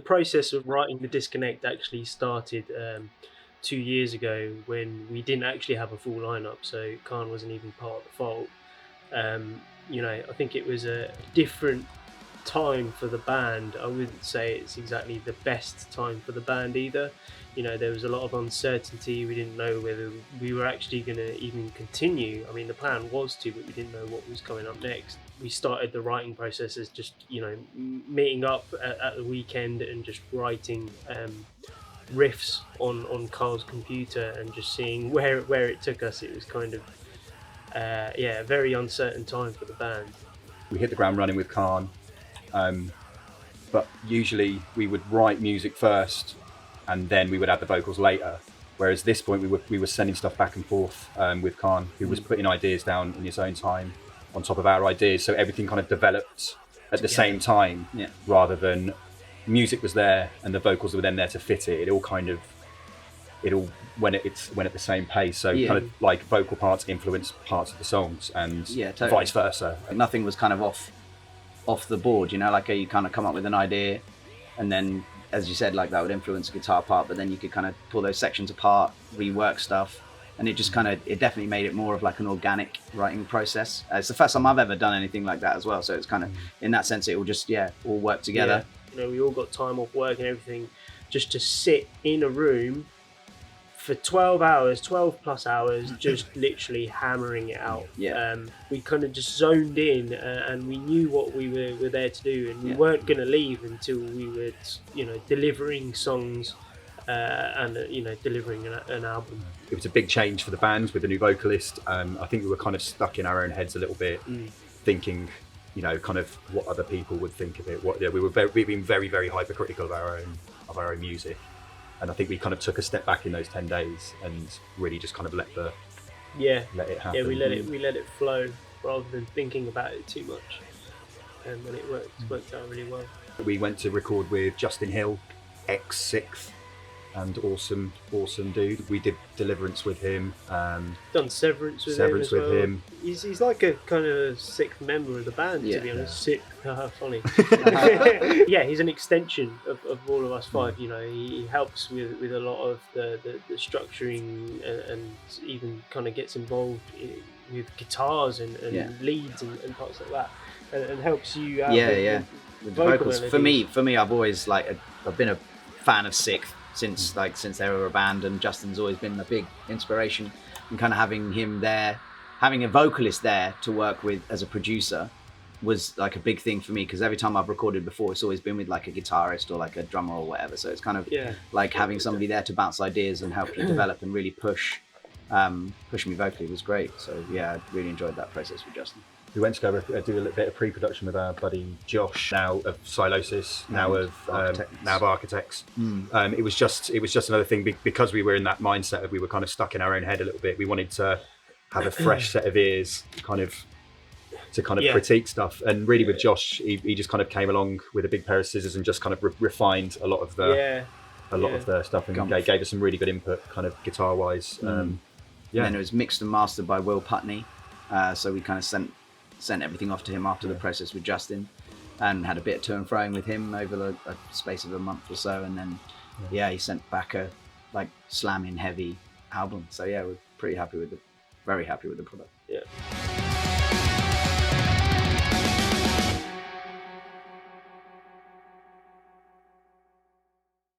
process of writing The Disconnect actually started 2 years ago when we didn't actually have a full lineup, so Khan wasn't even part of the fold. I think it was a different time for the band. I wouldn't say it's exactly the best time for the band either. There was a lot of uncertainty. We didn't know whether we were actually going to even continue. I mean, the plan was to, but we didn't know what was coming up next. We started the writing process as just, meeting up at the weekend and just writing riffs on Carl's computer and just seeing where it took us. It was kind of, a very uncertain time for the band. We hit the ground running with Khan, but usually we would write music first and then we would add the vocals later. Whereas at this point we were sending stuff back and forth with Khan, who was putting ideas down in his own time on top of our ideas. So everything kind of developed at the same time, rather than music was there and the vocals were then there to fit it. It all went at the same pace. So kind of like vocal parts influenced parts of the songs and totally. Vice versa. Nothing was kind of off the board, like you kind of come up with an idea and then, as you said, like that would influence the guitar part, but then you could kind of pull those sections apart, rework stuff, and it just it definitely made it more of like an organic writing process. It's the first time I've ever done anything like that as well, so it's kind of, in that sense, it will just all work together. We all got time off work and everything just to sit in a room for 12 plus hours, just literally hammering it out. We kind of just zoned in and we knew what we were there to do, and we weren't going to leave until we were delivering songs and delivering an album. It was a big change for the band with the new vocalist. I think we were kind of stuck in our own heads a little bit, thinking kind of what other people would think of it. We've been very, very hypercritical of our own music. And I think we kind of took a step back in those 10 days and really just kind of let it happen. Yeah, we let it flow rather than thinking about it too much. And then it worked out really well. We went to record with Justin Hill, ex-Sixth, and awesome dude. We did Deliverance with him. Done Severance with him. He's like a kind of sixth member of the band, to be honest. Sixth, funny. He's an extension of all of us five. He helps with a lot of the structuring and even kind of gets involved with guitars and leads and parts like that, and helps you out with vocals. For me, I've always I've been a fan of Sixth since they were a band, and Justin's always been a big inspiration, and kind of having him there, having a vocalist there to work with as a producer was like a big thing for me, because every time I've recorded before it's always been with like a guitarist or like a drummer or whatever, so it's kind of like having somebody there to bounce ideas and help you develop and really push me vocally was great. So I really enjoyed that process with Justin. We went to go do a little bit of pre-production with our buddy Josh, now of Silosis, now of Architects. It was just another thing, because we were in that mindset of we were kind of stuck in our own head a little bit. We wanted to have a fresh set of ears, to critique stuff. And really with Josh, he just kind of came along with a big pair of scissors and just kind of refined a lot of the stuff, and gave us some really good input, kind of guitar wise. And then it was mixed and mastered by Will Putney. So we kind of sent everything off to him after the process with Justin, and had a bit of to and froing with him over a space of a month or so, and then he sent back a slamming heavy album. So we're very happy with the product.